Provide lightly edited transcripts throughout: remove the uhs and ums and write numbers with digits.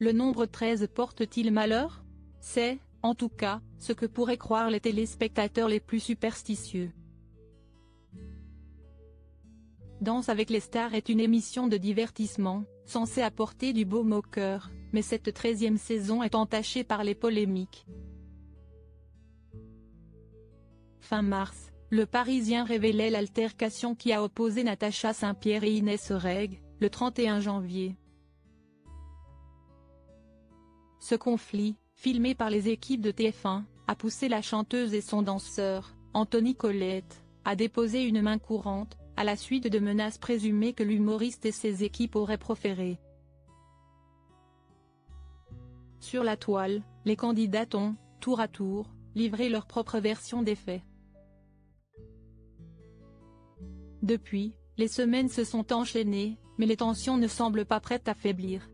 Le nombre 13 porte-t-il malheur? C'est, en tout cas, ce que pourraient croire les téléspectateurs les plus superstitieux. Danse avec les stars est une émission de divertissement, censée apporter du baume au cœur, mais cette 13e saison est entachée par les polémiques. Fin mars, Le Parisien révélait l'altercation qui a opposé Natacha Saint-Pierre et Inès Reg, le 31 janvier. Ce conflit, filmé par les équipes de TF1, a poussé la chanteuse et son danseur, Anthony Colette, à déposer une main courante, à la suite de menaces présumées que l'humoriste et ses équipes auraient proférées. Sur la toile, les candidates ont, tour à tour, livré leur propre version des faits. Depuis, les semaines se sont enchaînées, mais les tensions ne semblent pas prêtes à faiblir.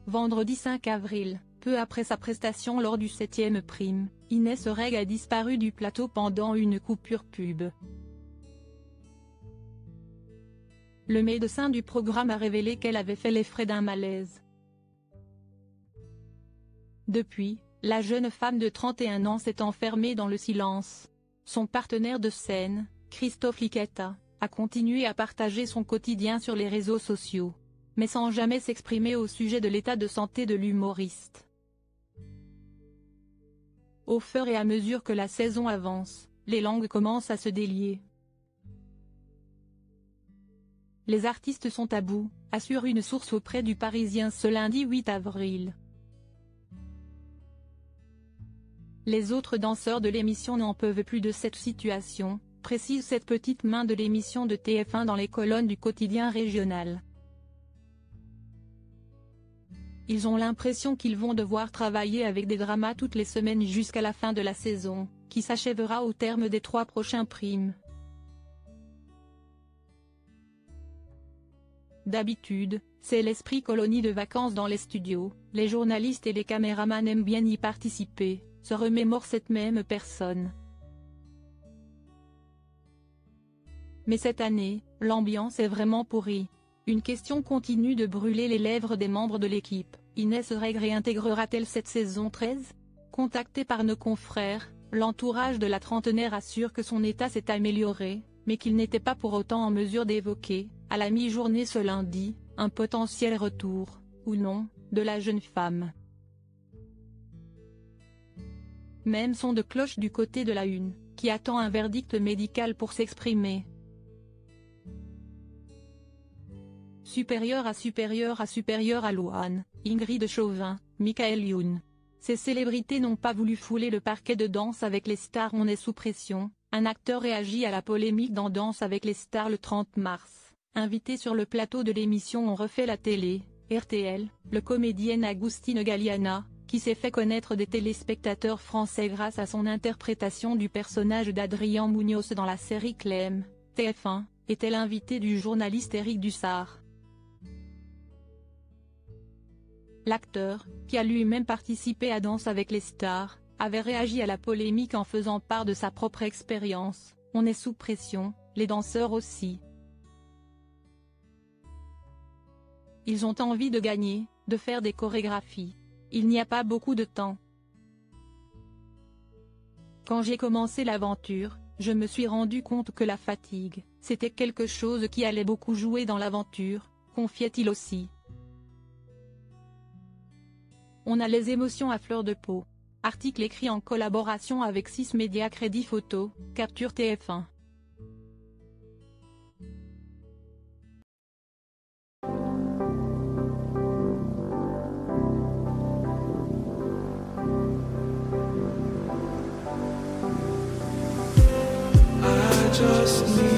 Vendredi 5 avril, peu après sa prestation lors du 7e Prime, Inès Reg a disparu du plateau pendant une coupure pub. Le médecin du programme a révélé qu'elle avait fait les frais d'un malaise. Depuis, la jeune femme de 31 ans s'est enfermée dans le silence. Son partenaire de scène, Christophe Licata, a continué à partager son quotidien sur les réseaux sociaux, mais sans jamais s'exprimer au sujet de l'état de santé de l'humoriste. Au fur et à mesure que la saison avance, les langues commencent à se délier. Les artistes sont à bout, assure une source auprès du Parisien ce lundi 8 avril. Les autres danseurs de l'émission n'en peuvent plus de cette situation, précise cette petite main de l'émission de TF1 dans les colonnes du quotidien régional. Ils ont l'impression qu'ils vont devoir travailler avec des dramas toutes les semaines jusqu'à la fin de la saison, qui s'achèvera au terme des 3 prochains primes. D'habitude, c'est l'esprit colonie de vacances dans les studios, les journalistes et les caméramans aiment bien y participer, se remémore cette même personne. Mais cette année, l'ambiance est vraiment pourrie. Une question continue de brûler les lèvres des membres de l'équipe. Inès Reg réintégrera-t-elle cette saison 13? Contacté par nos confrères, l'entourage de la trentenaire assure que son état s'est amélioré, mais qu'il n'était pas pour autant en mesure d'évoquer, à la mi-journée ce lundi, un potentiel retour, ou non, de la jeune femme. Même son de cloche du côté de la Une, qui attend un verdict médical pour s'exprimer. Supérieur à Louane, Ingrid Chauvin, Michael Youn. Ces célébrités n'ont pas voulu fouler le parquet de Danse avec les stars. On est sous pression. Un acteur réagit à la polémique dans Danse avec les stars le 30 mars. Invité sur le plateau de l'émission On refait la télé, RTL, le comédien Agustin Galliana, qui s'est fait connaître des téléspectateurs français grâce à son interprétation du personnage d'Adrien Munoz dans la série Clem, TF1, était l'invité du journaliste Éric Dussart. L'acteur, qui a lui-même participé à Danse avec les stars, avait réagi à la polémique en faisant part de sa propre expérience. On est sous pression, les danseurs aussi. Ils ont envie de gagner, de faire des chorégraphies. Il n'y a pas beaucoup de temps. Quand j'ai commencé l'aventure, je me suis rendu compte que la fatigue, c'était quelque chose qui allait beaucoup jouer dans l'aventure, confiait-il aussi. On a les émotions à fleur de peau. Article écrit en collaboration avec 6 médias. Crédit photo, capture TF1. Just need